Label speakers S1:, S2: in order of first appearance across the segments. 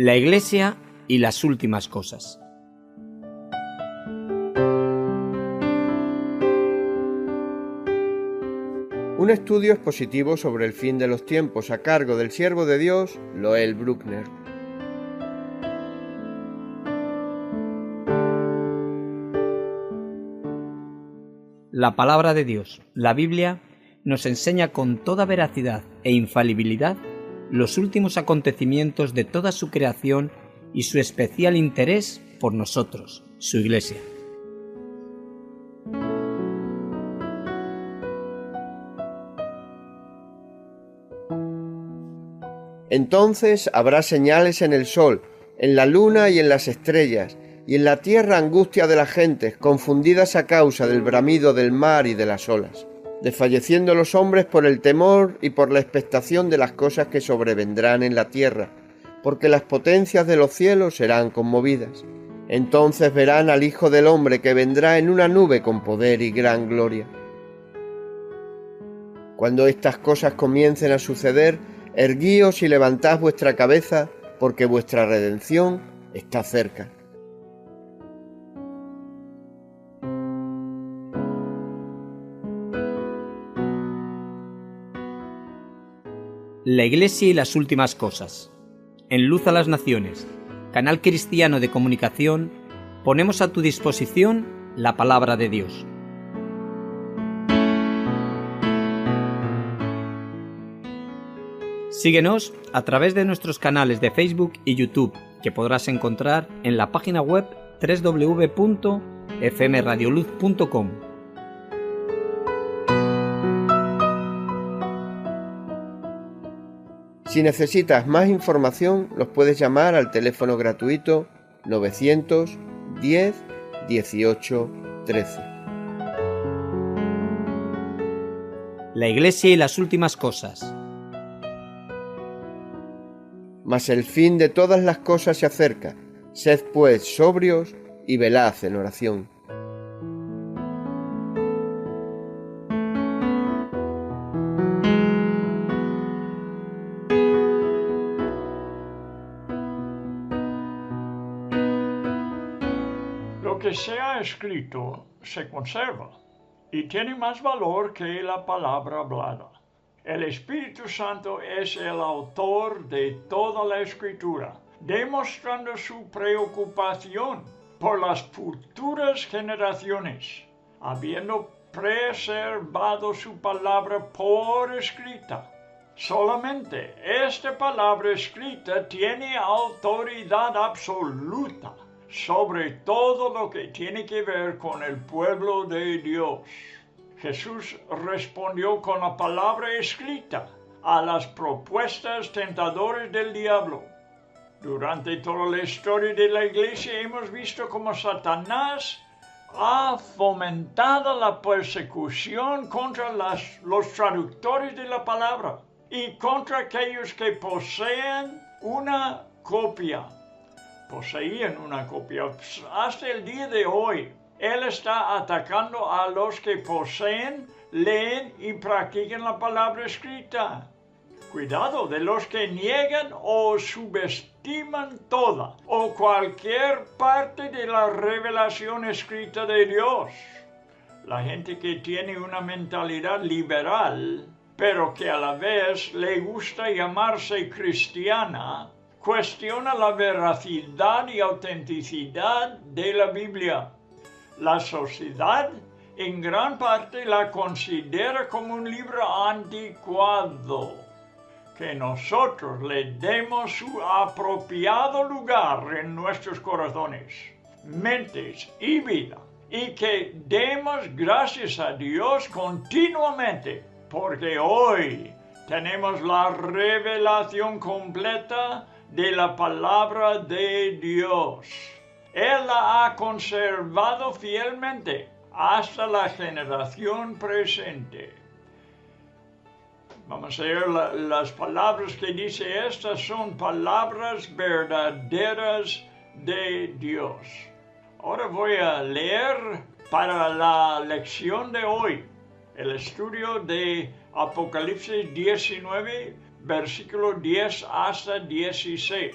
S1: La Iglesia y las últimas cosas.
S2: Un estudio expositivo sobre el fin de los tiempos a cargo del siervo de Dios, Loel Bruckner.
S1: La palabra de Dios, la Biblia, nos enseña con toda veracidad e infalibilidad los últimos acontecimientos de toda su creación y su especial interés por nosotros, su Iglesia.
S2: Entonces habrá señales en el sol, en la luna y en las estrellas, y en la tierra angustia de las gentes, confundidas a causa del bramido del mar y de las olas, desfalleciendo los hombres por el temor y por la expectación de las cosas que sobrevendrán en la tierra, porque las potencias de los cielos serán conmovidas. Entonces verán al Hijo del Hombre que vendrá en una nube con poder y gran gloria. Cuando estas cosas comiencen a suceder, erguíos y levantad vuestra cabeza, porque vuestra redención está cerca.
S1: La Iglesia y las últimas cosas. En Luz a las Naciones, canal cristiano de comunicación, ponemos a tu disposición la palabra de Dios. Síguenos a través de nuestros canales de Facebook y YouTube, que podrás encontrar en la página web www.fmradioluz.com.
S2: Si necesitas más información, los puedes llamar al teléfono gratuito 910 18 13.
S1: La Iglesia y las últimas cosas.
S2: Mas el fin de todas las cosas se acerca. Sed pues sobrios y velad en oración.
S3: Lo que se ha escrito se conserva y tiene más valor que la palabra hablada. El Espíritu Santo es el autor de toda la Escritura, demostrando su preocupación por las futuras generaciones, habiendo preservado su palabra por escrita. Solamente esta palabra escrita tiene autoridad absoluta sobre todo lo que tiene que ver con el pueblo de Dios. Jesús respondió con la palabra escrita a las propuestas tentadoras del diablo. Durante toda la historia de la Iglesia hemos visto cómo Satanás ha fomentado la persecución contra los traductores de la palabra y contra aquellos que poseían una copia. Hasta el día de hoy, Él está atacando a los que poseen, leen y practican la palabra escrita. Cuidado de los que niegan o subestiman toda o cualquier parte de la revelación escrita de Dios. La gente que tiene una mentalidad liberal, pero que a la vez le gusta llamarse cristiana, cuestiona la veracidad y autenticidad de la Biblia. La sociedad en gran parte la considera como un libro anticuado. Que nosotros le demos su apropiado lugar en nuestros corazones, mentes y vida, y que demos gracias a Dios continuamente, porque hoy tenemos la revelación completa de la palabra de Dios. Él la ha conservado fielmente hasta la generación presente. Vamos a ver las palabras que dice. Estas son palabras verdaderas de Dios. Ahora voy a leer para la lección de hoy el estudio de Apocalipsis 19, versículo 10 hasta 16.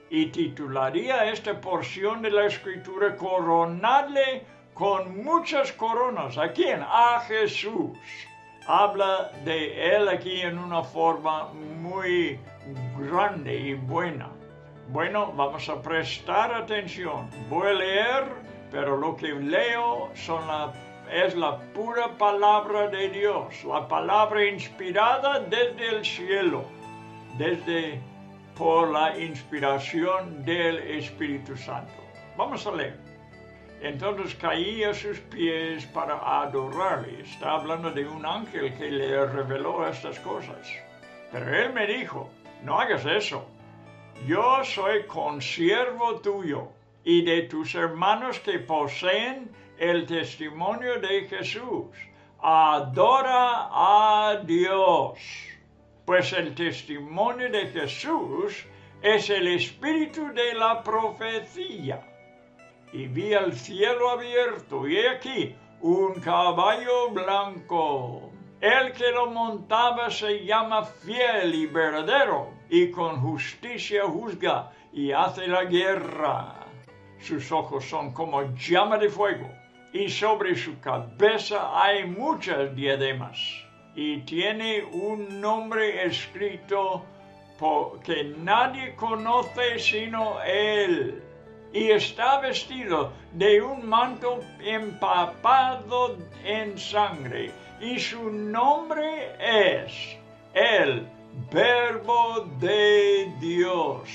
S3: y titularía esta porción de la Escritura coronadle con muchas coronas. ¿A quién? A Jesús. Habla de él aquí en una forma muy grande y buena. Bueno, vamos a prestar atención. Voy a leer, pero lo que leo es la pura palabra de Dios, la palabra inspirada desde el cielo, por la inspiración del Espíritu Santo. Vamos a leer. Entonces caí a sus pies para adorarle. Está hablando de un ángel que le reveló estas cosas. Pero él me dijo, no hagas eso. Yo soy consiervo tuyo y de tus hermanos que poseen el testimonio de Jesús. Adora a Dios. Pues el testimonio de Jesús es el espíritu de la profecía. Y vi el cielo abierto, y he aquí un caballo blanco. El que lo montaba se llama Fiel y Verdadero, y con justicia juzga y hace la guerra. Sus ojos son como llama de fuego, y sobre su cabeza hay muchas diademas. Y tiene un nombre escrito que nadie conoce sino él. Y está vestido de un manto empapado en sangre, y su nombre es el Verbo de Dios.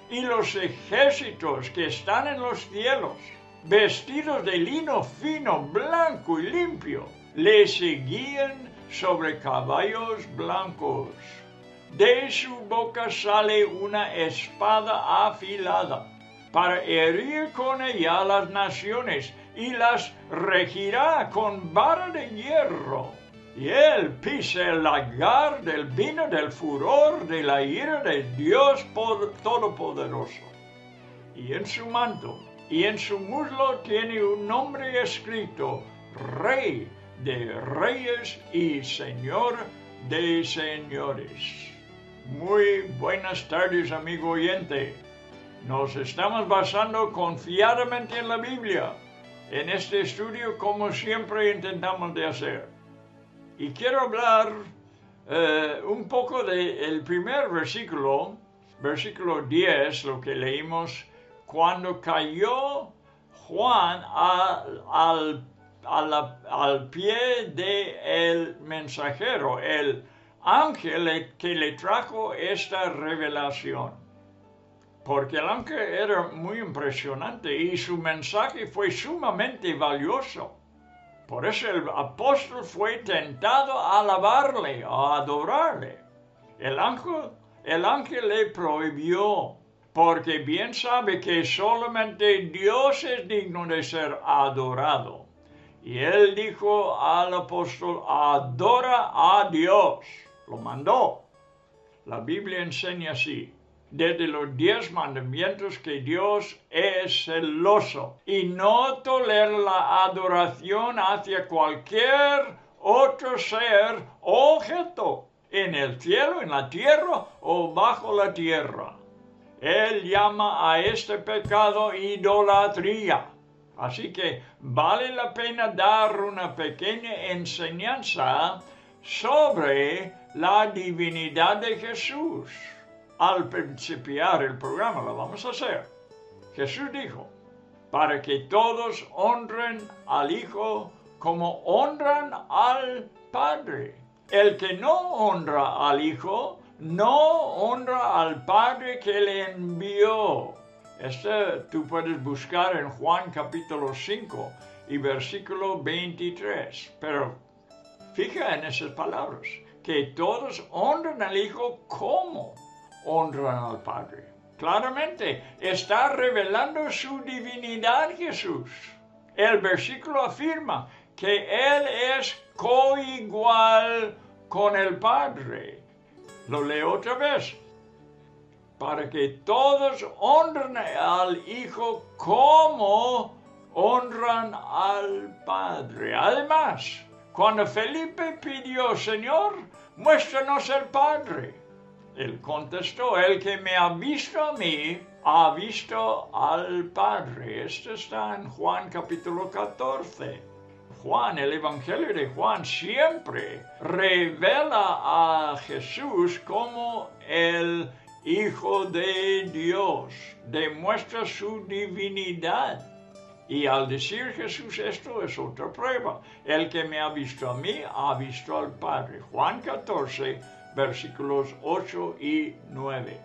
S3: Y los ejércitos que están en los cielos, vestidos de lino fino, blanco y limpio, le seguían sobre caballos blancos. De su boca sale una espada afilada, para herir con ella a las naciones, y las regirá con vara de hierro. Y él pisa el lagar del vino del furor de la ira de Dios Todopoderoso. Y en su manto y en su muslo tiene un nombre escrito: Rey de Reyes y Señor de Señores. Muy buenas tardes, amigo oyente. Nos estamos basando confiadamente en la Biblia, en este estudio, como siempre intentamos de hacer. Y quiero hablar un poco del primer versículo 10, lo que leímos, cuando cayó Juan al pie del mensajero, el ángel que le trajo esta revelación. Porque el ángel era muy impresionante y su mensaje fue sumamente valioso. Por eso el apóstol fue tentado a alabarle, a adorarle. El ángel le prohibió, porque bien sabe que solamente Dios es digno de ser adorado. Y él dijo al apóstol: adora a Dios. Lo mandó. La Biblia enseña así, desde los 10 mandamientos, que Dios es celoso y no tolera la adoración hacia cualquier otro ser o objeto, en el cielo, en la tierra o bajo la tierra. Él llama a este pecado idolatría. Así que vale la pena dar una pequeña enseñanza sobre la divinidad de Jesús. Al principiar el programa lo vamos a hacer. Jesús dijo, para que todos honren al Hijo como honran al Padre. El que no honra al Hijo, no honra al Padre que le envió. Tú puedes buscar en Juan capítulo 5 y versículo 23. Pero fija en esas palabras, que todos honren al Hijo como honran al Padre. Claramente está revelando su divinidad Jesús. El versículo afirma que Él es coigual con el Padre. Lo leo otra vez. Para que todos honren al Hijo como honran al Padre. Además, cuando Felipe pidió: Señor, muéstranos el Padre, Él contestó, el que me ha visto a mí, ha visto al Padre. Esto está en Juan capítulo 14. Juan, el Evangelio de Juan, siempre revela a Jesús como el Hijo de Dios, demuestra su divinidad. Y al decir Jesús esto es otra prueba. El que me ha visto a mí, ha visto al Padre. Juan 14, versículos 8 y 9.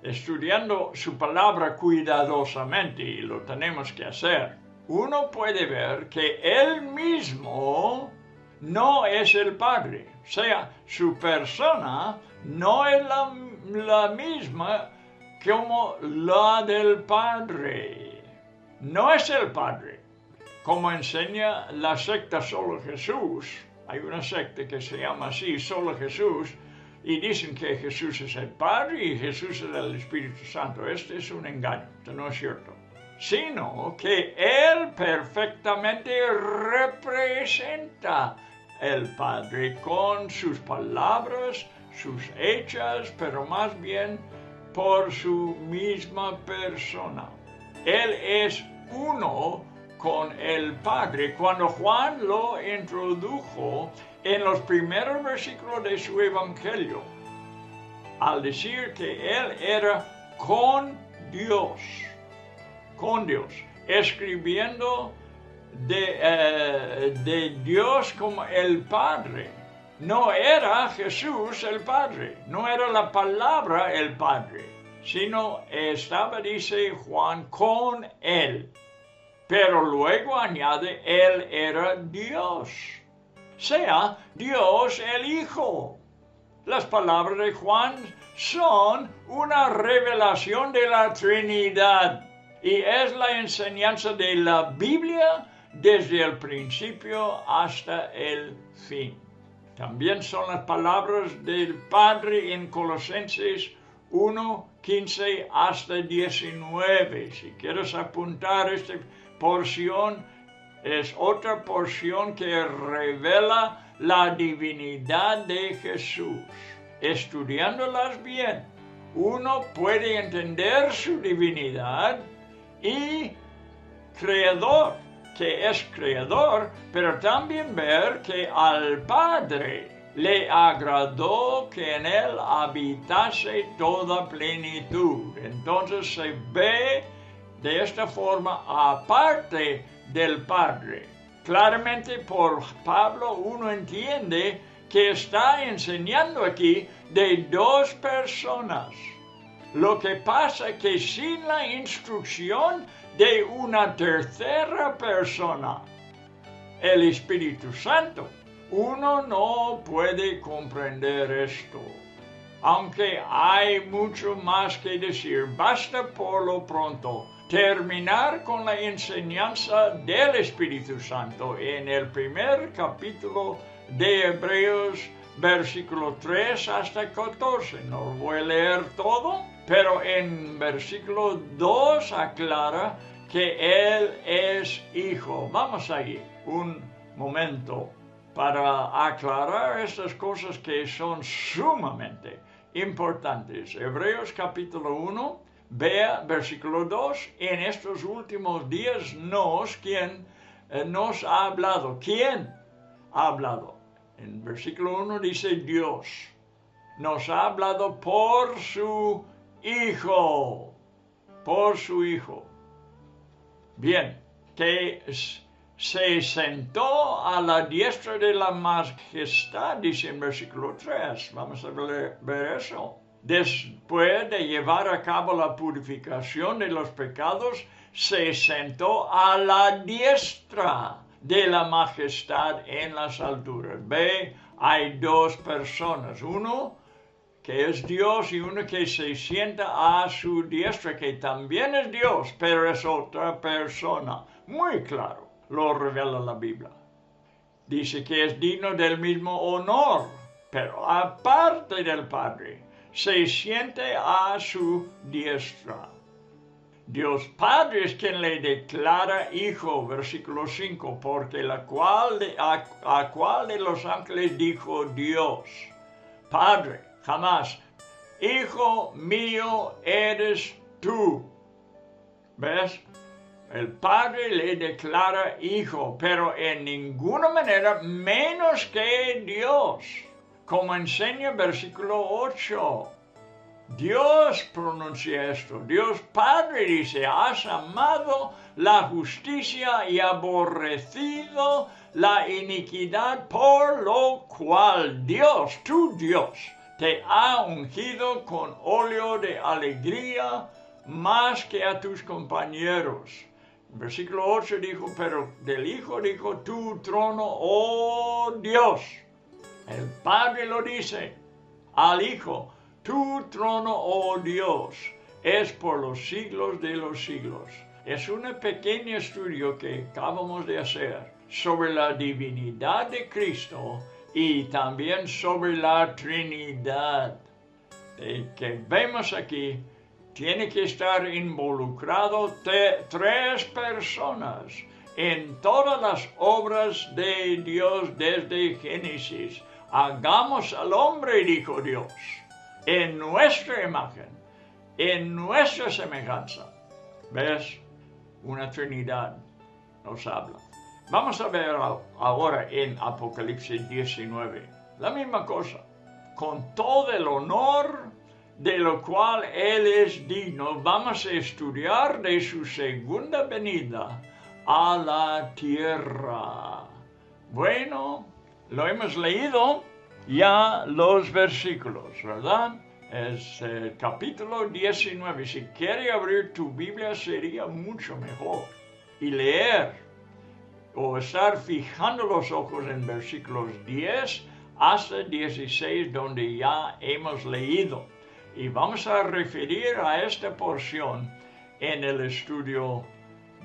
S3: Estudiando su palabra cuidadosamente, y lo tenemos que hacer, uno puede ver que él mismo no es el Padre. O sea, su persona no es la misma como la del Padre. No es el Padre, como enseña la secta Solo Jesús. Hay una secta que se llama así, Solo Jesús, y dicen que Jesús es el Padre y Jesús es el Espíritu Santo. Este es un engaño, esto no es cierto. Sino que Él perfectamente representa el Padre con sus palabras, sus hechos, pero más bien por su misma persona. Él es uno con el Padre. Cuando Juan lo introdujo en los primeros versículos de su Evangelio, al decir que Él era con Dios, escribiendo de Dios como el Padre. No era Jesús el Padre, no era la palabra el Padre, sino estaba, dice Juan, con Él. Pero luego añade, Él era Dios, sea Dios el Hijo. Las palabras de Juan son una revelación de la Trinidad y es la enseñanza de la Biblia desde el principio hasta el fin. También son las palabras del Padre en Colosenses 1, 15 hasta 19. Si quieres apuntar esta porción, es otra porción que revela la divinidad de Jesús. Estudiándolas bien, uno puede entender su divinidad y creador, que es creador, pero también ver que al Padre le agradó que en él habitase toda plenitud. Entonces se ve de esta forma aparte del Padre. Claramente por Pablo uno entiende que está enseñando aquí de dos personas. Lo que pasa es que sin la instrucción de una tercera persona, el Espíritu Santo, uno no puede comprender esto. Aunque hay mucho más que decir, basta por lo pronto terminar con la enseñanza del Espíritu Santo en el primer capítulo de Hebreos, versículo 3 hasta 14. No voy a leer todo, pero en versículo 2 aclara que Él es Hijo. Vamos allí un momento para aclarar estas cosas que son sumamente importantes. Hebreos capítulo 1, vea versículo 2. En estos últimos días ¿quién nos ha hablado? ¿Quién ha hablado? En versículo 1 dice Dios. Nos ha hablado por su Hijo. Por su Hijo. Bien, que se sentó a la diestra de la majestad, dice en versículo 3. Vamos a ver eso. Después de llevar a cabo la purificación de los pecados, se sentó a la diestra de la majestad en las alturas. Ve, hay dos personas, uno que es Dios y uno que se sienta a su diestra, que también es Dios, pero es otra persona. Muy claro, lo revela la Biblia. Dice que es digno del mismo honor, pero aparte del Padre, se siente a su diestra. Dios Padre es quien le declara Hijo, versículo 5, porque a cuál de los ángeles dijo Dios, Padre. jamás. Hijo mío eres tú. ¿Ves? El Padre le declara hijo, pero en ninguna manera menos que Dios, como enseña el versículo 8. Dios pronuncia esto. Dios Padre dice, has amado la justicia y aborrecido la iniquidad, por lo cual Dios, tu Dios, te ha ungido con óleo de alegría más que a tus compañeros. En versículo 8 dijo, pero del Hijo dijo, tu trono, oh Dios. El Padre lo dice al Hijo, tu trono, oh Dios, es por los siglos de los siglos. Es un pequeño estudio que acabamos de hacer sobre la divinidad de Cristo y también sobre la Trinidad. Que vemos aquí, tiene que estar involucrado tres personas en todas las obras de Dios desde Génesis. Hagamos al hombre, dijo Dios, en nuestra imagen, en nuestra semejanza. ¿Ves? Una Trinidad nos habla. Vamos a ver ahora en Apocalipsis 19, la misma cosa, con todo el honor de lo cual Él es digno. Vamos a estudiar de su segunda venida a la tierra. Bueno, lo hemos leído ya los versículos, ¿verdad? Es el capítulo 19. Si quiere abrir tu Biblia sería mucho mejor y leer o estar fijando los ojos en versículos 10 hasta 16, donde ya hemos leído. Y vamos a referir a esta porción en el estudio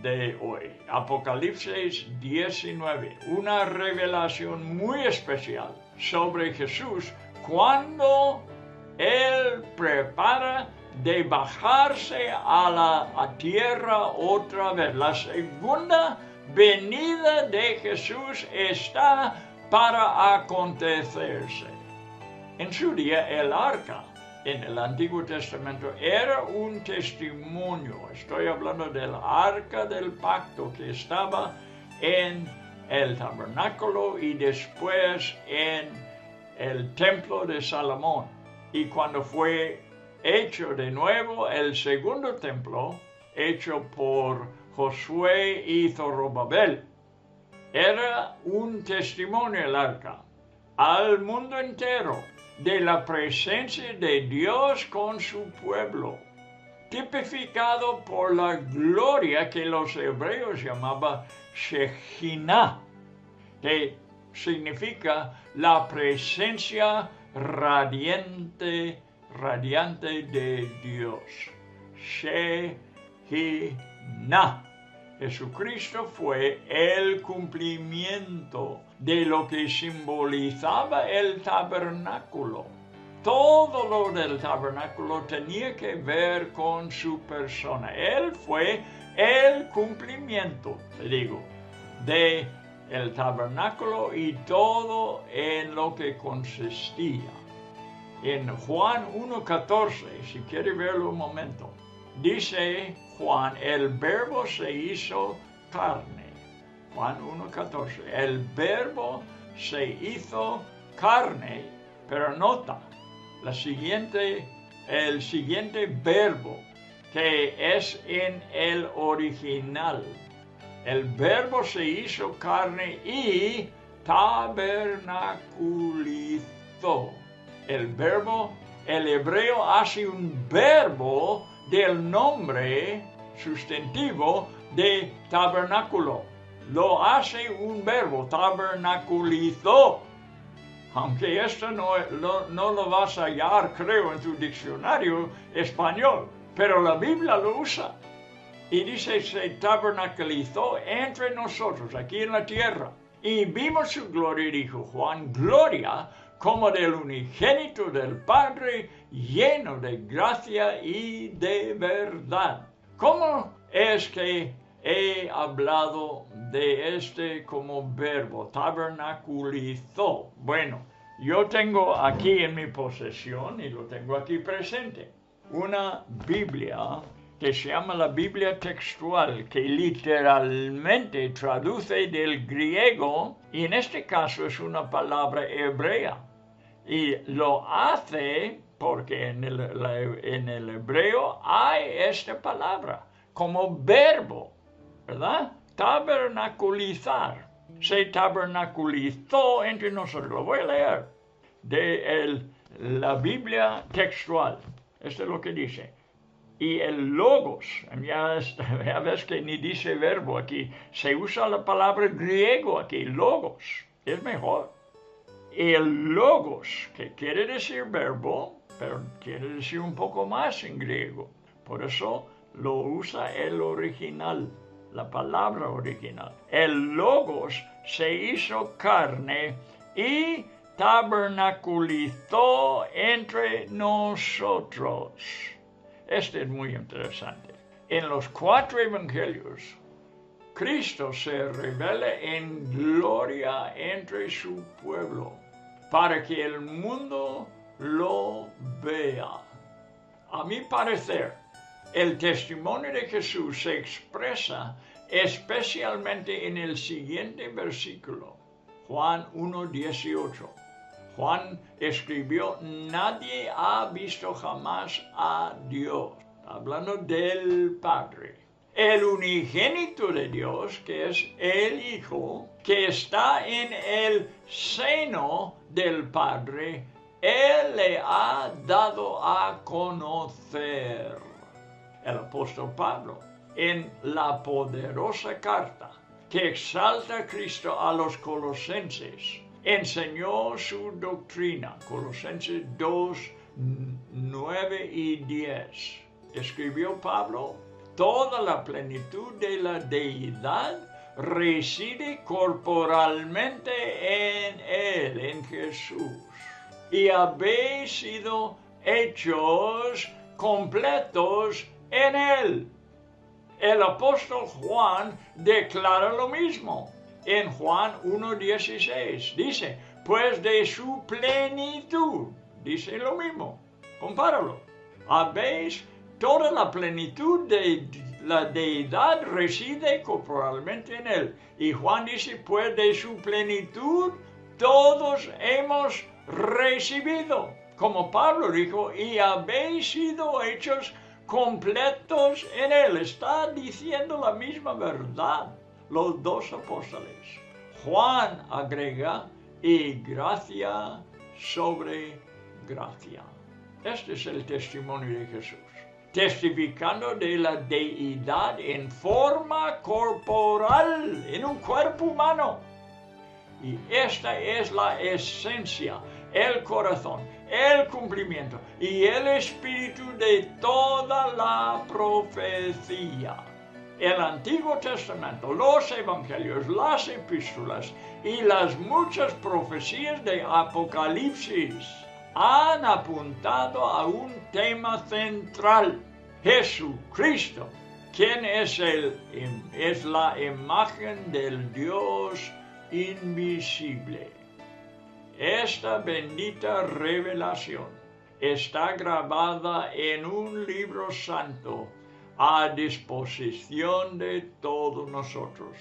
S3: de hoy. Apocalipsis 19, una revelación muy especial sobre Jesús cuando Él prepara de bajarse a la tierra otra vez. La segunda venida de Jesús está para acontecerse. En su día el arca en el Antiguo Testamento era un testimonio. Estoy hablando del arca del pacto que estaba en el tabernáculo y después en el templo de Salomón. Y cuando fue hecho de nuevo el segundo templo, hecho por Josué y Zorobabel, era un testimonio el arca al mundo entero de la presencia de Dios con su pueblo, tipificado por la gloria que los hebreos llamaban Shejinah, que significa la presencia radiante de Dios. Shejinah. Jesucristo fue el cumplimiento de lo que simbolizaba el tabernáculo. Todo lo del tabernáculo tenía que ver con su persona. Él fue el cumplimiento, te digo, de el tabernáculo y todo en lo que consistía. En Juan 1:14, si quiere verlo un momento, dice Juan, el verbo se hizo carne. Juan 1:14, el verbo se hizo carne, pero nota, el siguiente verbo que es en el original. El verbo se hizo carne y tabernaculizó. El hebreo hace un verbo del nombre sustantivo de tabernáculo. Lo hace un verbo, tabernaculizó. Aunque esto no lo vas a hallar, creo, en tu diccionario español, pero la Biblia lo usa. Y dice, se tabernaculizó entre nosotros, aquí en la tierra. Y vimos su gloria, dijo Juan, gloria como del unigénito del Padre, lleno de gracia y de verdad. ¿Cómo es que he hablado de este como verbo, tabernaculizó? Bueno, Yo tengo aquí en mi posesión, y lo tengo aquí presente, una Biblia que se llama la Biblia textual, que literalmente traduce del griego, y en este caso es una palabra hebrea. Y lo hace porque en el hebreo hay esta palabra como verbo, ¿verdad? Tabernaculizar. Se tabernaculizó entre nosotros. Lo voy a leer de la Biblia textual. Esto es lo que dice. Y el logos, ya ves que ni dice verbo aquí, se usa la palabra griego aquí, logos, es mejor. Y el logos, que quiere decir verbo, pero quiere decir un poco más en griego. Por eso lo usa el original, la palabra original. El logos se hizo carne y tabernaculizó entre nosotros. Este es muy interesante. En los 4 evangelios, Cristo se revela en gloria entre su pueblo, para que el mundo lo vea. A mi parecer, el testimonio de Jesús se expresa especialmente en el siguiente versículo, Juan 1:18. Juan escribió, nadie ha visto jamás a Dios, hablando del Padre. El unigénito de Dios, que es el Hijo, que está en el seno del Padre, Él le ha dado a conocer. El apóstol Pablo, en la poderosa carta que exalta a Cristo a los colosenses, enseñó su doctrina, Colosenses 2, 9 y 10. Escribió Pablo, toda la plenitud de la deidad reside corporalmente en Él, en Jesús. Y habéis sido hechos completos en Él. El apóstol Juan declara lo mismo. En Juan 1:16 dice, pues de su plenitud, dice lo mismo, compáralo. Habéis toda la plenitud de la deidad reside corporalmente en Él. Y Juan dice, pues de su plenitud todos hemos recibido. Como Pablo dijo, y habéis sido hechos completos en Él. Está diciendo la misma verdad los dos apóstoles. Juan agrega, y gracia sobre gracia. Este es el testimonio de Jesús, testificando de la deidad en forma corporal, en un cuerpo humano. Y esta es la esencia, el corazón, el cumplimiento y el espíritu de toda la profecía. El Antiguo Testamento, los Evangelios, las epístolas y las muchas profecías de Apocalipsis han apuntado a un tema central, Jesucristo, quien es la imagen del Dios invisible. Esta bendita revelación está grabada en un libro santo a disposición de todos nosotros,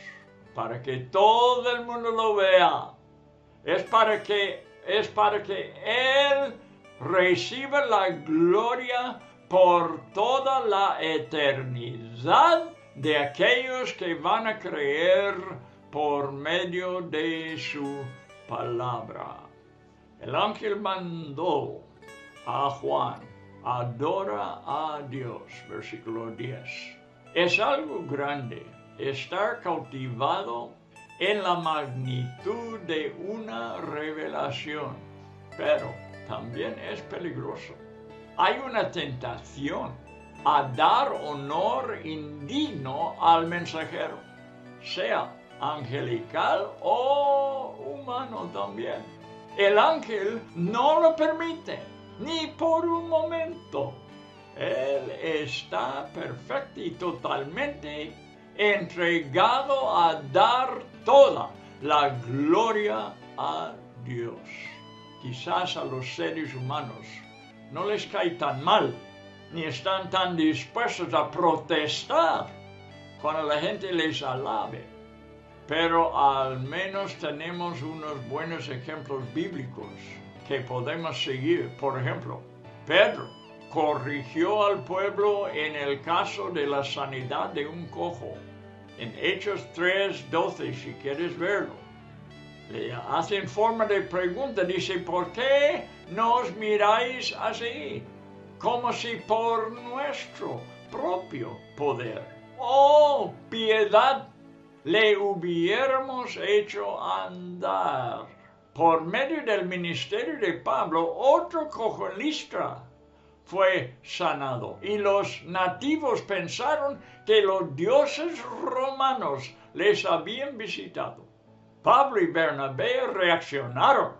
S3: para que todo el mundo lo vea. Es para que Él reciba la gloria por toda la eternidad de aquellos que van a creer por medio de su palabra. El ángel mandó a Juan, adora a Dios, versículo 10. Es algo grande estar cautivado en la magnitud de una revelación, pero también es peligroso. Hay una tentación a dar honor indigno al mensajero, sea angelical o humano también. El ángel no lo permite, ni por un momento. Él está perfecto y totalmente entregado a dar toda la gloria a Dios. quizás a los seres humanos no les cae tan mal, ni están tan dispuestos a protestar cuando la gente les alabe. Pero al menos tenemos unos buenos ejemplos bíblicos que podemos seguir. Por ejemplo, Pedro corrigió al pueblo en el caso de la sanidad de un cojo. En Hechos 3:12, si quieres verlo, le hace en forma de pregunta, dice, ¿por qué nos miráis así? Como si por nuestro propio poder o piedad le hubiéramos hecho andar. Por medio del ministerio de Pablo, otro cojo en Listra fue sanado, y los nativos pensaron que los dioses romanos les habían visitado. Pablo y Bernabé reaccionaron.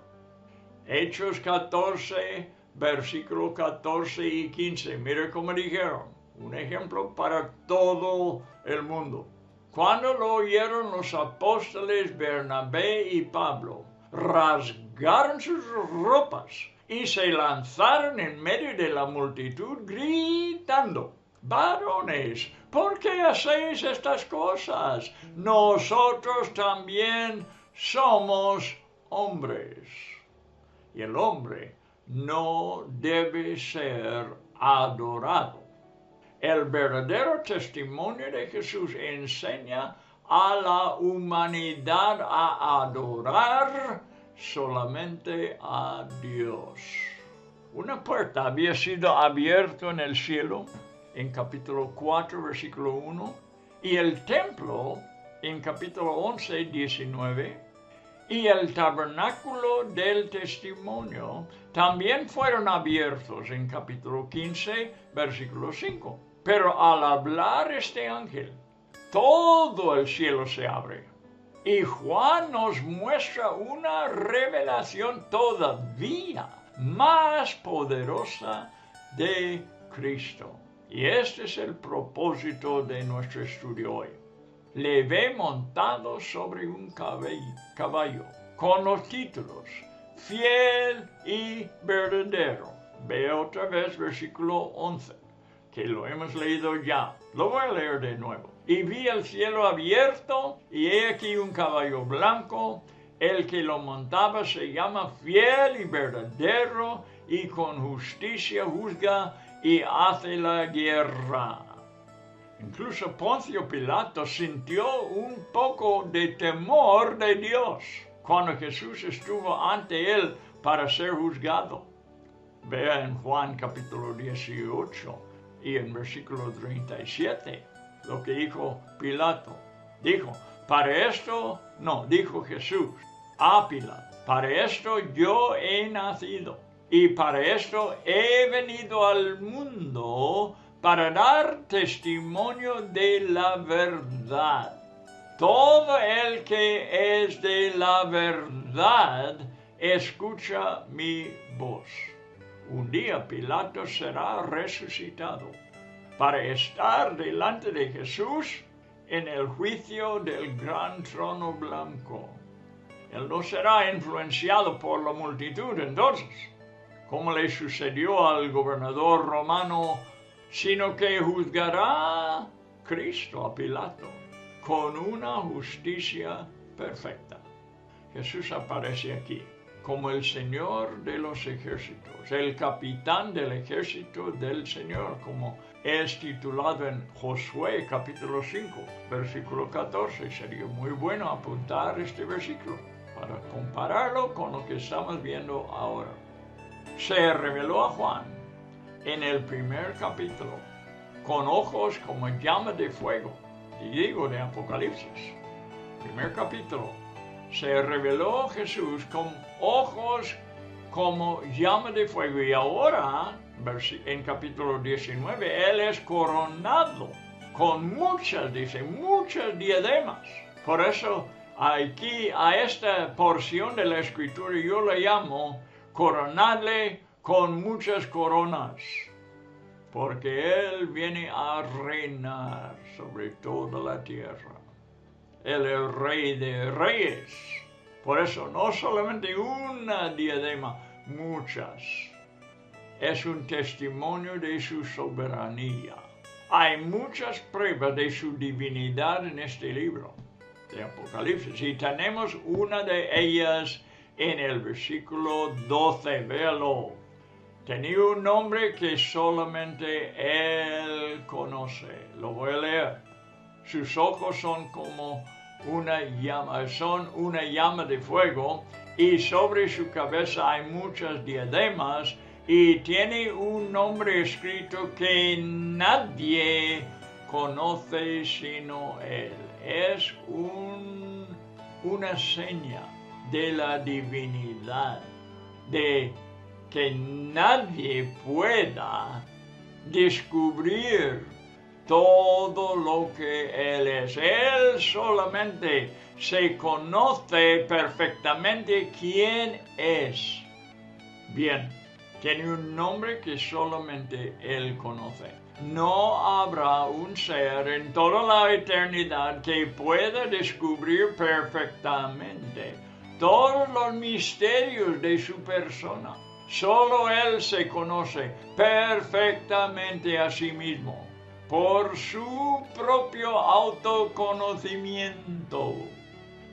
S3: Hechos 14, versículos 14 y 15. Mire cómo dijeron. Un ejemplo para todo el mundo. Cuando lo oyeron los apóstoles Bernabé y Pablo, rasgaron sus ropas y se lanzaron en medio de la multitud gritando, varones, ¿por qué hacéis estas cosas? Nosotros también somos hombres. Y el hombre no debe ser adorado. El verdadero testimonio de Jesús enseña a la humanidad a adorar solamente a Dios. Una puerta había sido abierta en el cielo, en capítulo 4, versículo 1, y el templo, en capítulo 11, 19, y el tabernáculo del testimonio también fueron abiertos en capítulo 15, versículo 5. Pero al hablar este ángel, todo el cielo se abre. Y Juan nos muestra una revelación todavía más poderosa de Cristo. Y este es el propósito de nuestro estudio hoy. Le ve montado sobre un caballo, con los títulos, fiel y verdadero. Ve otra vez versículo 11. Que lo hemos leído ya. Lo voy a leer de nuevo. Y vi el cielo abierto, y he aquí un caballo blanco. El que lo montaba se llama fiel y verdadero, y con justicia juzga y hace la guerra. Incluso Poncio Pilato sintió un poco de temor de Dios cuando Jesús estuvo ante él para ser juzgado. Vea en Juan capítulo 18. Y en versículo 37, lo que dijo Pilato. Dijo Jesús a Pilato, para esto yo he nacido, y para esto he venido al mundo, para dar testimonio de la verdad. Todo el que es de la verdad, escucha mi voz. Un día Pilato será resucitado para estar delante de Jesús en el juicio del gran trono blanco. Él no será influenciado por la multitud entonces, como le sucedió al gobernador romano, sino que juzgará Cristo a Pilato con una justicia perfecta. Jesús aparece aquí como el Señor de los ejércitos, el capitán del ejército del Señor, como es titulado en Josué capítulo 5, versículo 14. Sería muy bueno apuntar este versículo para compararlo con lo que estamos viendo ahora. Se reveló a Juan en el primer capítulo, con ojos como llama de fuego, y digo de Apocalipsis, primer capítulo. Se reveló Jesús con ojos como llama de fuego, y ahora, en capítulo 19, Él es coronado con muchas diademas. Por eso, aquí, a esta porción de la Escritura, yo la llamo coronarle con muchas coronas, porque Él viene a reinar sobre toda la tierra. Él es el Rey de Reyes. Por eso, no solamente una diadema, muchas. Es un testimonio de su soberanía. Hay muchas pruebas de su divinidad en este libro de Apocalipsis y tenemos una de ellas en el versículo 12. Véalo. Tenía un nombre que solamente Él conoce. Lo voy a leer. Sus ojos son como una llama de fuego, y sobre su cabeza hay muchas diademas, y tiene un nombre escrito que nadie conoce sino Él. Es una seña de la divinidad, de que nadie pueda descubrir todo lo que Él es. Él solamente se conoce perfectamente quién es. Bien, tiene un nombre que solamente Él conoce. No habrá un ser en toda la eternidad que pueda descubrir perfectamente todos los misterios de su persona. Solo Él se conoce perfectamente a sí mismo por su propio autoconocimiento.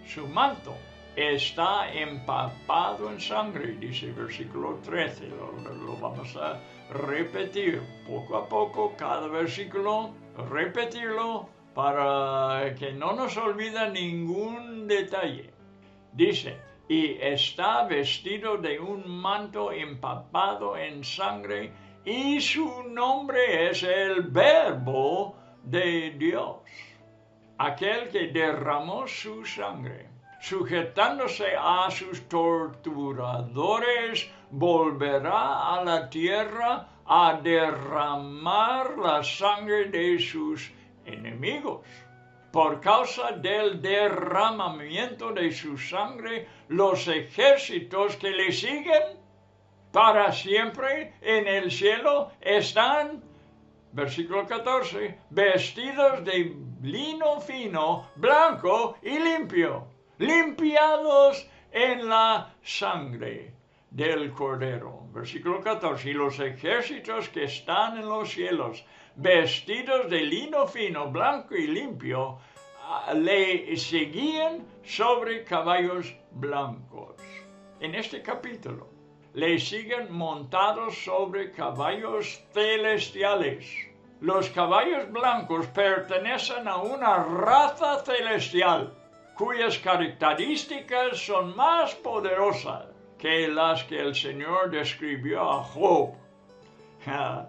S3: Su manto está empapado en sangre, dice el versículo 13. Lo vamos a repetir poco a poco, cada versículo, repetirlo para que no nos olvide ningún detalle. Dice, y está vestido de un manto empapado en sangre, y su nombre es el Verbo de Dios, aquel que derramó su sangre, sujetándose a sus torturadores, volverá a la tierra a derramar la sangre de sus enemigos. Por causa del derramamiento de su sangre, los ejércitos que le siguen para siempre en el cielo están, versículo 14, vestidos de lino fino, blanco y limpio, limpiados en la sangre del Cordero. Versículo 14, y los ejércitos que están en los cielos, vestidos de lino fino, blanco y limpio, le seguían sobre caballos blancos. En este capítulo, le siguen montados sobre caballos celestiales. Los caballos blancos pertenecen a una raza celestial, cuyas características son más poderosas que las que el Señor describió a Job.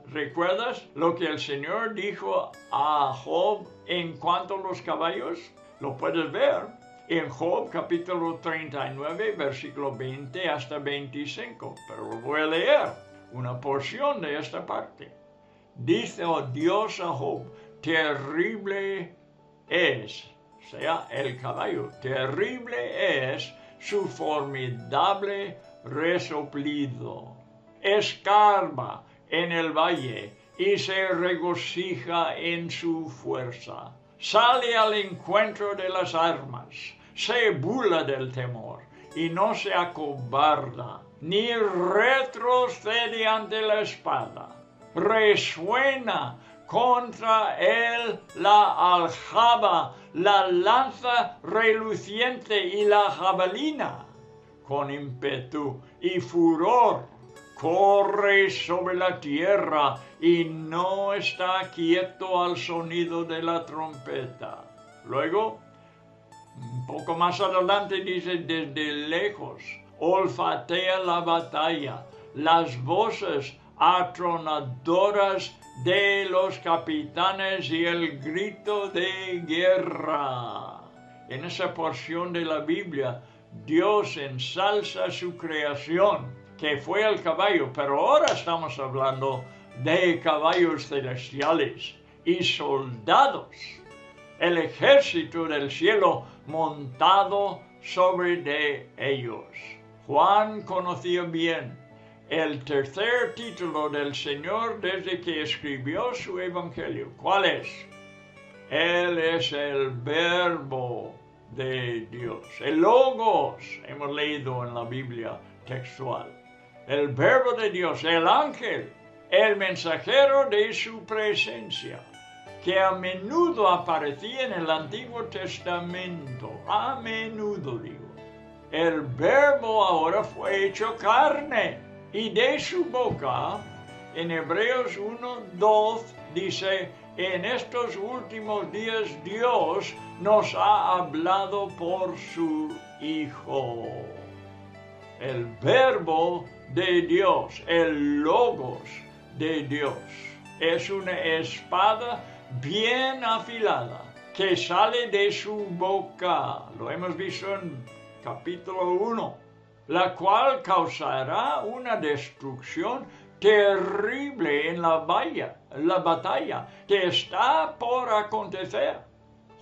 S3: ¿Recuerdas lo que el Señor dijo a Job en cuanto a los caballos? Lo puedes ver en Job capítulo 39, versículo 20 hasta 25, pero voy a leer una porción de esta parte. Dice Dios a Job, terrible es, sea el caballo, terrible es su formidable resoplido. Escarba en el valle y se regocija en su fuerza. Sale al encuentro de las armas, se burla del temor y no se acobarda, ni retrocede ante la espada. Resuena contra él la aljaba, la lanza reluciente y la jabalina. Con ímpetu y furor corre sobre la tierra y no está quieto al sonido de la trompeta. Luego, un poco más adelante dice, desde lejos olfatea la batalla, las voces atronadoras de los capitanes y el grito de guerra. En esa porción de la Biblia, Dios ensalza su creación, que fue el caballo, pero ahora estamos hablando de caballos celestiales y soldados, el ejército del cielo montado sobre de ellos. Juan conocía bien el tercer título del Señor desde que escribió su evangelio. ¿Cuál es? Él es el Verbo de Dios, el Logos, hemos leído en la Biblia textual. el verbo de Dios, el ángel, el mensajero de su presencia, que a menudo aparecía en el Antiguo Testamento, a menudo digo. El verbo ahora fue hecho carne, y de su boca, en Hebreos 1:2 dice, en estos últimos días Dios nos ha hablado por su Hijo. El verbo de Dios, el logos de Dios, es una espada bien afilada que sale de su boca. Lo hemos visto en capítulo 1, la cual causará una destrucción terrible en la batalla que está por acontecer.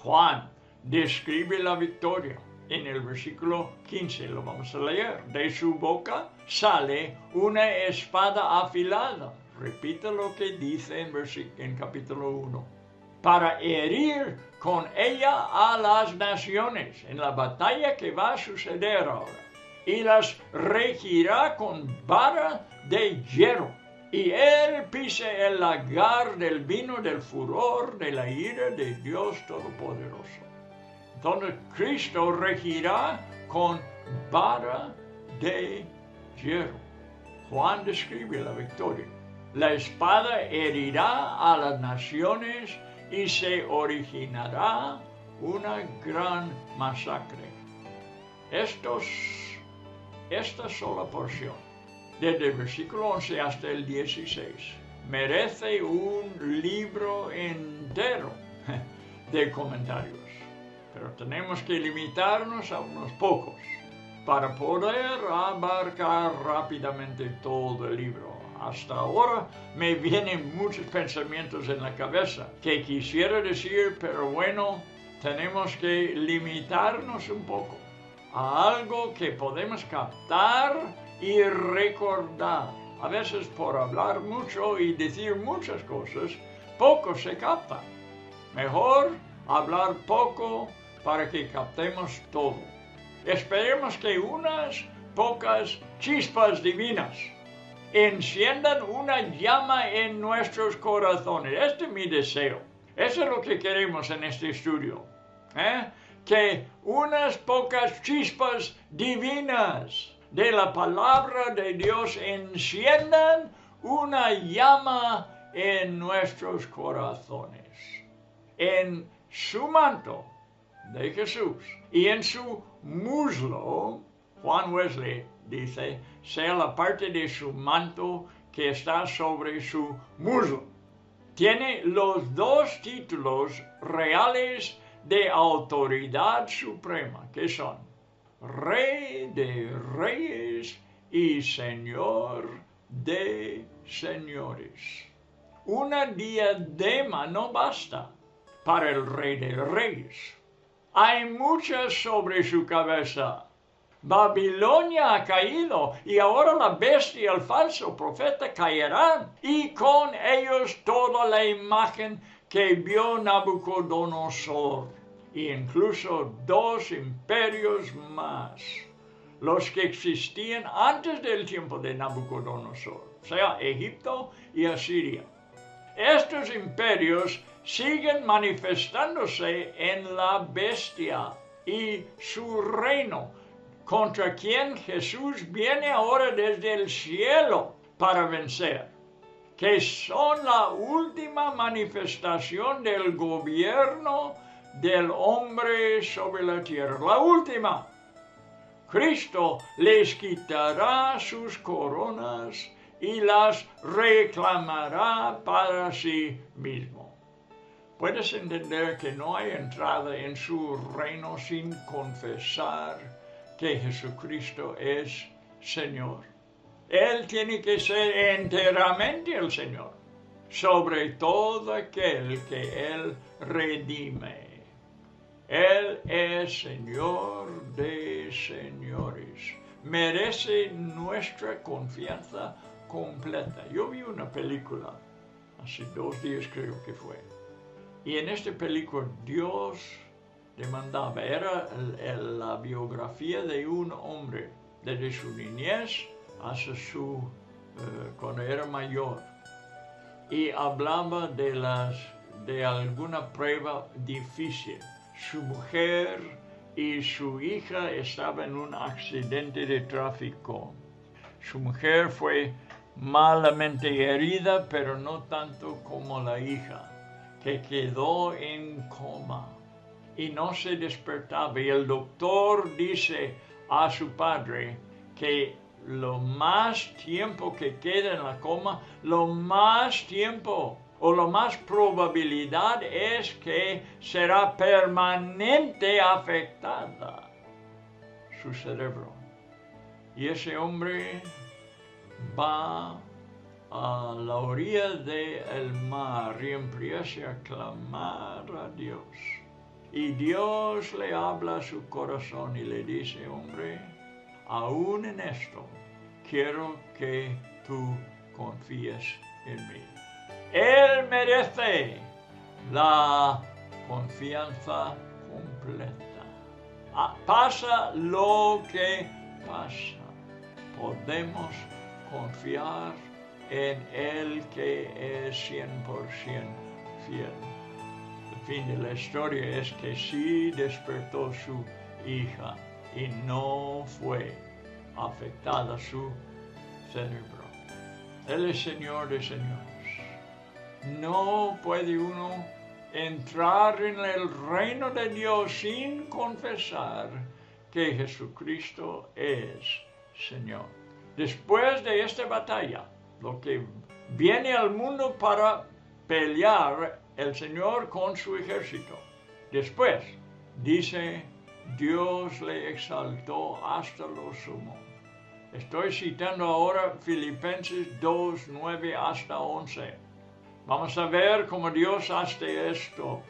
S3: Juan describe la victoria en el versículo 15, lo vamos a leer. De su boca sale una espada afilada. Repita lo que dice en capítulo 1. Para herir con ella a las naciones en la batalla que va a suceder ahora. Y las regirá con vara de hierro. Y él pise el lagar del vino del furor de la ira de Dios Todopoderoso. Entonces Cristo regirá con vara de hierro. Juan describe la victoria. La espada herirá a las naciones y se originará una gran masacre. Esta sola porción, desde el versículo 11 hasta el 16, merece un libro entero de comentarios. Pero tenemos que limitarnos a unos pocos para poder abarcar rápidamente todo el libro. Hasta ahora me vienen muchos pensamientos en la cabeza que quisiera decir, pero bueno, tenemos que limitarnos un poco a algo que podemos captar y recordar. A veces por hablar mucho y decir muchas cosas, poco se capta. Mejor hablar poco para que captemos todo. Esperemos que unas pocas chispas divinas enciendan una llama en nuestros corazones. Este es mi deseo. Eso es lo que queremos en este estudio. Que unas pocas chispas divinas de la palabra de Dios enciendan una llama en nuestros corazones. En su manto de Jesús y en su muslo, Juan Wesley dice, sea la parte de su manto que está sobre su muslo. Tiene los dos títulos reales de autoridad suprema, que son Rey de Reyes y Señor de Señores. Una diadema no basta para el Rey de Reyes. Hay muchas sobre su cabeza. Babilonia ha caído y ahora la bestia y el falso profeta caerán, y con ellos toda la imagen que vio Nabucodonosor, e incluso 2 imperios más, los que existían antes del tiempo de Nabucodonosor, o sea, Egipto y Asiria. Estos imperios siguen manifestándose en la bestia y su reino, contra quien Jesús viene ahora desde el cielo para vencer, que son la última manifestación del gobierno del hombre sobre la tierra. La última. Cristo les quitará sus coronas y las reclamará para sí mismo. Puedes entender que no hay entrada en su reino sin confesar que Jesucristo es Señor. Él tiene que ser enteramente el Señor sobre todo aquel que Él redime. Él es Señor de señores. Merece nuestra confianza completa. Yo vi una película hace 2 días, creo que fue. Y en esta película Dios demandaba, era la biografía de un hombre, desde su niñez cuando era mayor, y hablaba de alguna prueba difícil. Su mujer y su hija estaban en un accidente de tráfico. Su mujer fue malamente herida, pero no tanto como la hija, que quedó en coma y no se despertaba. Y el doctor dice a su padre que lo más tiempo que queda en la coma, lo más tiempo o la más probabilidad es que será permanente afectada su cerebro. Y ese hombre va a la orilla del mar y empieza a clamar a Dios. Y Dios le habla a su corazón y le dice: hombre, aún en esto quiero que tú confíes en mí. Él merece la confianza completa. Pasa lo que pasa, podemos confiar en el que es 100% fiel. El fin de la historia es que sí despertó su hija y no fue afectada su cerebro. Él es Señor de señores. No puede uno entrar en el reino de Dios sin confesar que Jesucristo es Señor. Después de esta batalla, lo que viene al mundo para pelear el Señor con su ejército. Después, dice, Dios le exaltó hasta lo sumo. Estoy citando ahora Filipenses 2, 9 hasta 11. Vamos a ver cómo Dios hace esto.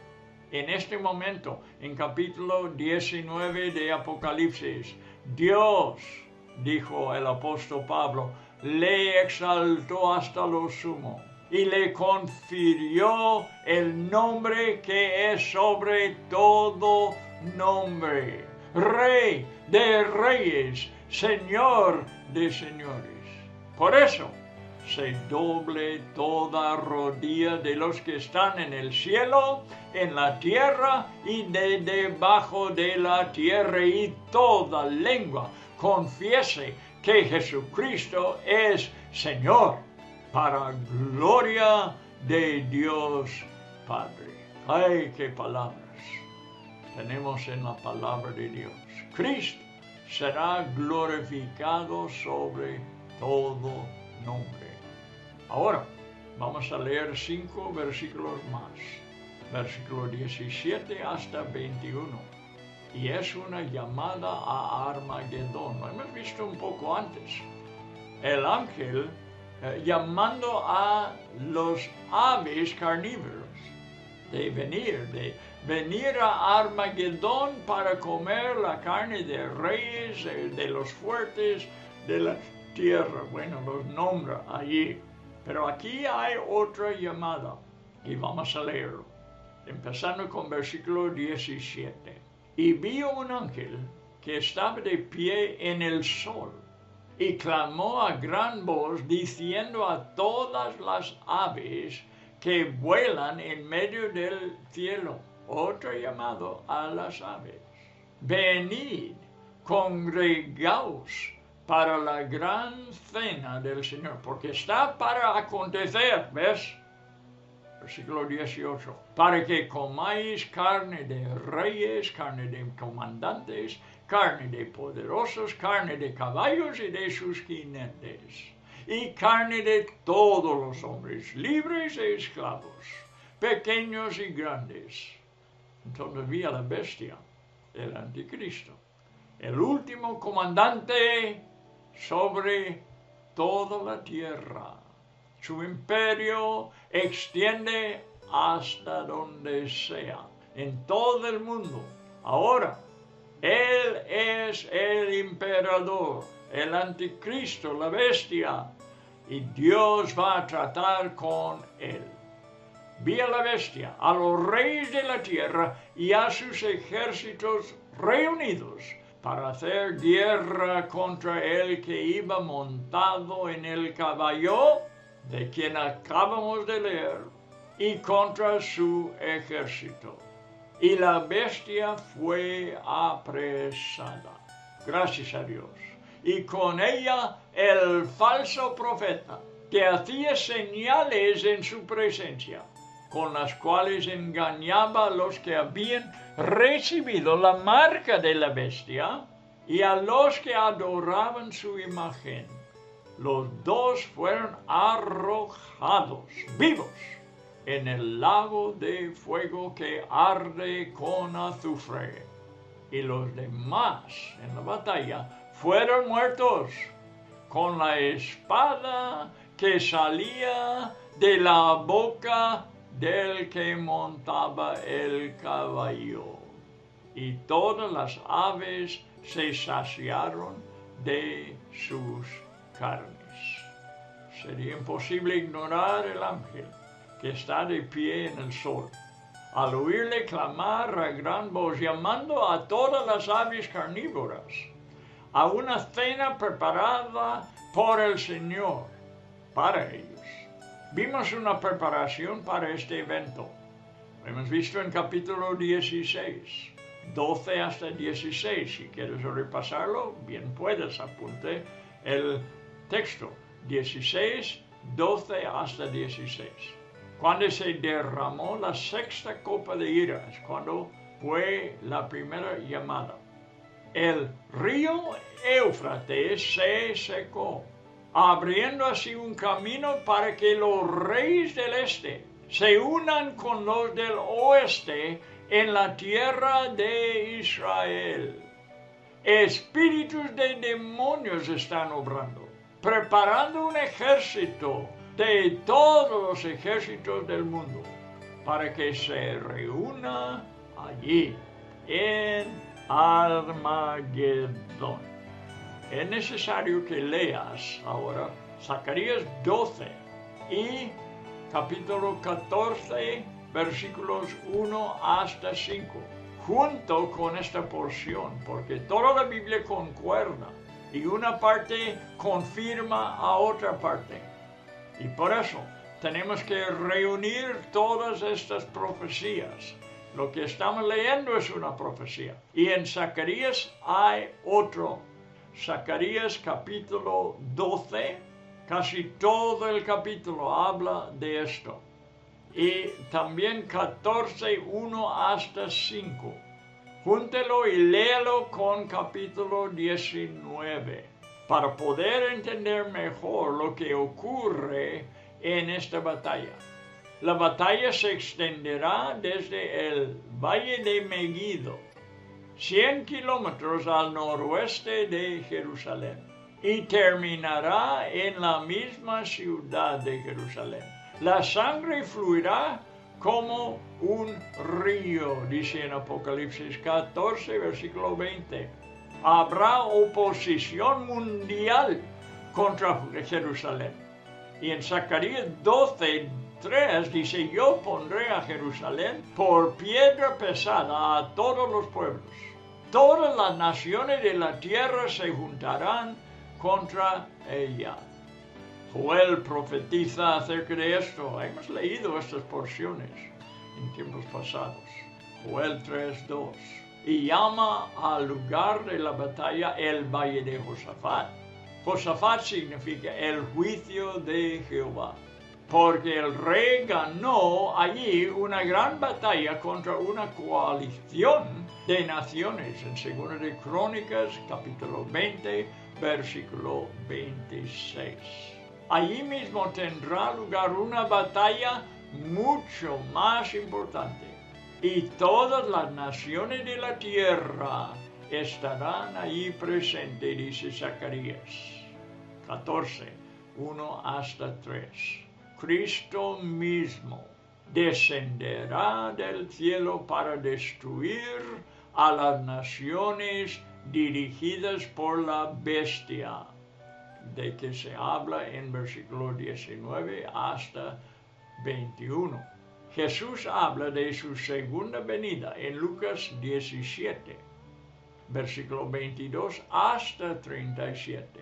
S3: En este momento, en capítulo 19 de Apocalipsis, Dios, dijo el apóstol Pablo, le exaltó hasta lo sumo y le confirió el nombre que es sobre todo nombre, Rey de reyes, Señor de señores. Por eso, se doble toda rodilla de los que están en el cielo, en la tierra y de debajo de la tierra, y toda lengua confiese que Jesucristo es Señor, para gloria de Dios Padre. ¡Ay, qué palabras tenemos en la palabra de Dios! Cristo será glorificado sobre todo nombre. Ahora, vamos a leer 5 versículos más. Versículo 17 hasta 21. Y es una llamada a Armagedón. Lo hemos visto un poco antes. El ángel llamando a los aves carnívoros de venir a Armagedón para comer la carne de reyes, de los fuertes de la tierra. Bueno, los nombra allí. Pero aquí hay otra llamada y vamos a leerlo. Empezando con versículo 17. Y vi un ángel que estaba de pie en el sol y clamó a gran voz diciendo a todas las aves que vuelan en medio del cielo. Otro llamado a las aves. Venid, congregaos para la gran cena del Señor, porque está para acontecer, ¿ves? Versículo 18. Para que comáis carne de reyes, carne de comandantes, carne de poderosos, carne de caballos y de sus jinetes, y carne de todos los hombres, libres e esclavos, pequeños y grandes. Entonces vi a la bestia, el anticristo, el último comandante sobre toda la tierra. Su imperio extiende hasta donde sea, en todo el mundo. Ahora, él es el emperador, el anticristo, la bestia, y Dios va a tratar con él. Vi a la bestia, a los reyes de la tierra y a sus ejércitos reunidos para hacer guerra contra el que iba montado en el caballo, de quien acabamos de leer, y contra su ejército. Y la bestia fue apresada. Gracias a Dios. Y con ella el falso profeta, que hacía señales en su presencia, con las cuales engañaba a los que habían recibido la marca de la bestia y a los que adoraban su imagen. Los dos fueron arrojados vivos en el lago de fuego que arde con azufre. Y los demás en la batalla fueron muertos con la espada que salía de la boca del que montaba el caballo. Y todas las aves se saciaron de sus carnes. Sería imposible ignorar el ángel que está de pie en el sol, al oírle clamar a gran voz, llamando a todas las aves carnívoras a una cena preparada por el Señor para ellos. Vimos una preparación para este evento. Lo hemos visto en capítulo 16, 12 hasta 16. Si quieres repasarlo, bien puedes, apunte el texto. 16, 12 hasta 16. Cuando se derramó la sexta copa de ira, es cuando fue la primera llamada. El río Éufrates se secó, abriendo así un camino para que los reyes del este se unan con los del oeste en la tierra de Israel. Espíritus de demonios están obrando, preparando un ejército de todos los ejércitos del mundo para que se reúna allí en Armagedón. Es necesario que leas ahora Zacarías 12 y capítulo 14, versículos 1 hasta 5, junto con esta porción, porque toda la Biblia concuerda y una parte confirma a otra parte. Y por eso tenemos que reunir todas estas profecías. Lo que estamos leyendo es una profecía. Y en Zacarías hay otro. Zacarías capítulo 12, casi todo el capítulo habla de esto. Y también 14, 1 hasta 5. Júntelo y léalo con capítulo 19 para poder entender mejor lo que ocurre en esta batalla. La batalla se extenderá desde el Valle de Megiddo, 100 kilómetros al noroeste de Jerusalén, y terminará en la misma ciudad de Jerusalén. La sangre fluirá como un río, dice en Apocalipsis 14, versículo 20. Habrá oposición mundial contra Jerusalén. Y en Zacarías 12, 3 dice, yo pondré a Jerusalén por piedra pesada a todos los pueblos. Todas las naciones de la tierra se juntarán contra ella. Joel profetiza acerca de esto. Hemos leído estas porciones en tiempos pasados. Joel 3:2. Y llama al lugar de la batalla el Valle de Josafat. Josafat significa el juicio de Jehová, porque el rey ganó allí una gran batalla contra una coalición de naciones, en 2 de Crónicas, capítulo 20, versículo 26. Allí mismo tendrá lugar una batalla mucho más importante, y todas las naciones de la tierra estarán allí presentes, dice Zacarías 14, 1 hasta 3. Cristo mismo descenderá del cielo para destruir a las naciones dirigidas por la bestia, de que se habla en versículo 19 hasta 21. Jesús habla de su segunda venida en Lucas 17. versículo 22 hasta 37.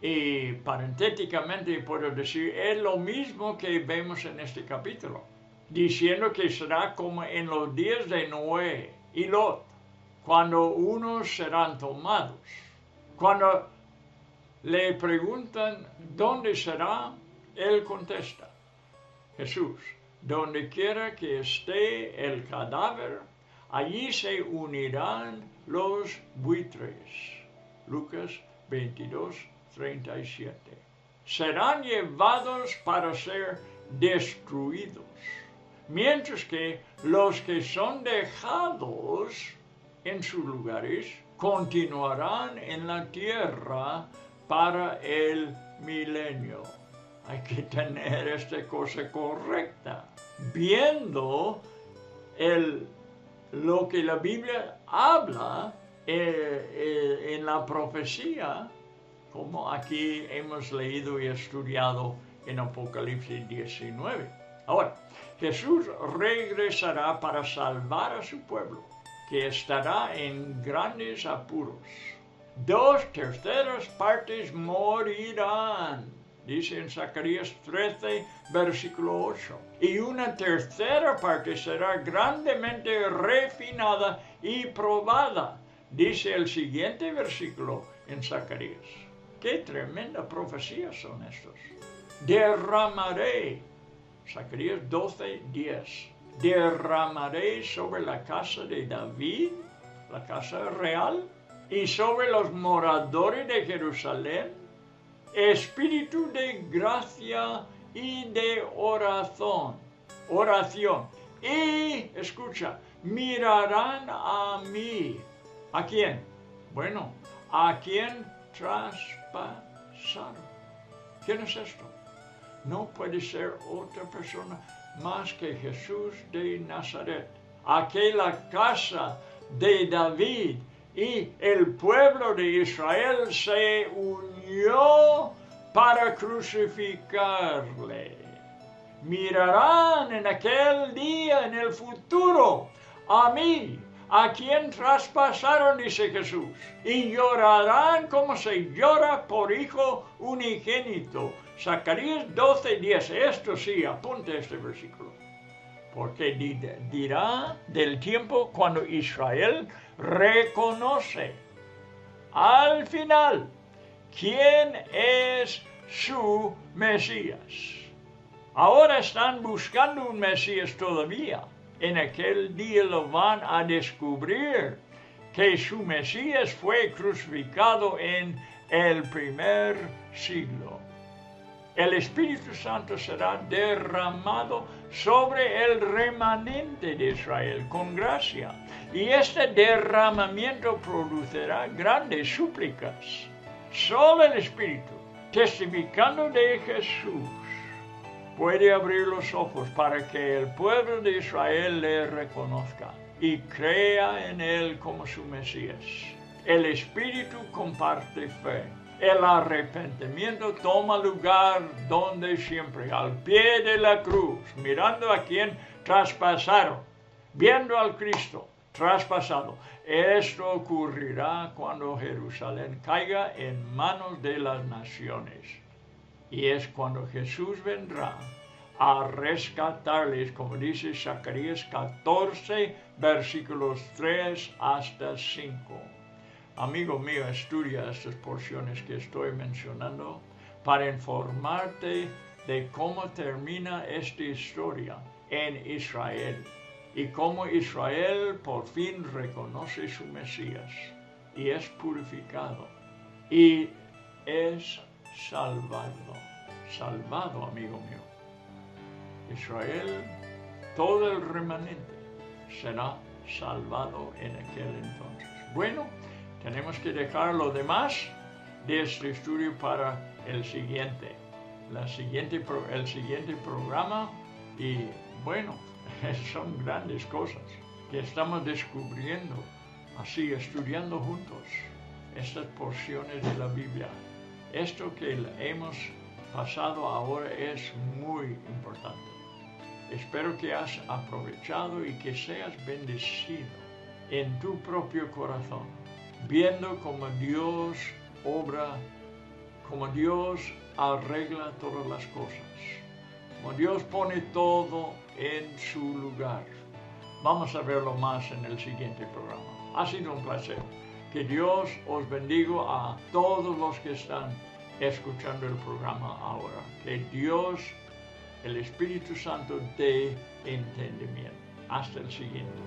S3: Y parentéticamente puedo decir, es lo mismo que vemos en este capítulo, diciendo que será como en los días de Noé y Lot, cuando unos serán tomados. Cuando le preguntan dónde será, él contesta, Jesús, donde quiera que esté el cadáver, allí se unirán los buitres. Lucas 22, 37. Serán llevados para ser destruidos, mientras que los que son dejados en sus lugares continuarán en la tierra para el milenio. Hay que tener esta cosa correcta, viendo lo que la Biblia habla en la profecía, como aquí hemos leído y estudiado en Apocalipsis 19. Ahora, Jesús regresará para salvar a su pueblo, que estará en grandes apuros. 2/3 partes morirán, dice en Zacarías 13, versículo 8. Y 1/3 parte será grandemente refinada y probada, dice el siguiente versículo en Zacarías. ¡Qué tremenda profecía son estos! Derramaré, Zacarías 12, 10. Derramaré sobre la casa de David, la casa real, y sobre los moradores de Jerusalén, espíritu de gracia y de oración. Y, escucha, mirarán a mí. ¿A quién? Bueno, a quien traspasaron. ¿Quién es esto? No puede ser otra persona más que Jesús de Nazaret. Aquella casa de David y el pueblo de Israel se unió para crucificarle. Mirarán en aquel día, en el futuro, a mí, a quien traspasaron, dice Jesús, y llorarán como se llora por hijo unigénito. Zacarías 12, 10. Esto sí, apunte este versículo. Porque dirá del tiempo cuando Israel reconoce al final quién es su Mesías. Ahora están buscando un Mesías todavía. En aquel día lo van a descubrir, que su Mesías fue crucificado en el primer siglo. El Espíritu Santo será derramado sobre el remanente de Israel con gracia. Y este derramamiento producirá grandes súplicas. Solo el Espíritu, testificando de Jesús, puede abrir los ojos para que el pueblo de Israel le reconozca y crea en él como su Mesías. El Espíritu comparte fe. El arrepentimiento toma lugar donde siempre, al pie de la cruz, mirando a quien traspasaron, viendo al Cristo traspasado. Esto ocurrirá cuando Jerusalén caiga en manos de las naciones. Y es cuando Jesús vendrá a rescatarles, como dice Zacarías 14, versículos 3 hasta 5. Amigo mío, estudia estas porciones que estoy mencionando para informarte de cómo termina esta historia en Israel y cómo Israel por fin reconoce su Mesías y es purificado y es salvado, amigo mío. Israel, todo el remanente, será salvado en aquel entonces. Bueno, tenemos que dejar lo demás de este estudio para el siguiente programa. Y bueno, son grandes cosas que estamos descubriendo, así estudiando juntos estas porciones de la Biblia. Esto que hemos pasado ahora es muy importante. Espero que has aprovechado y que seas bendecido en tu propio corazón viendo cómo Dios obra, cómo Dios arregla todas las cosas, como Dios pone todo en su lugar. Vamos a verlo más en el siguiente programa. Ha sido un placer. Que Dios os bendiga a todos los que están escuchando el programa ahora. Que Dios, el Espíritu Santo, dé entendimiento. Hasta el siguiente.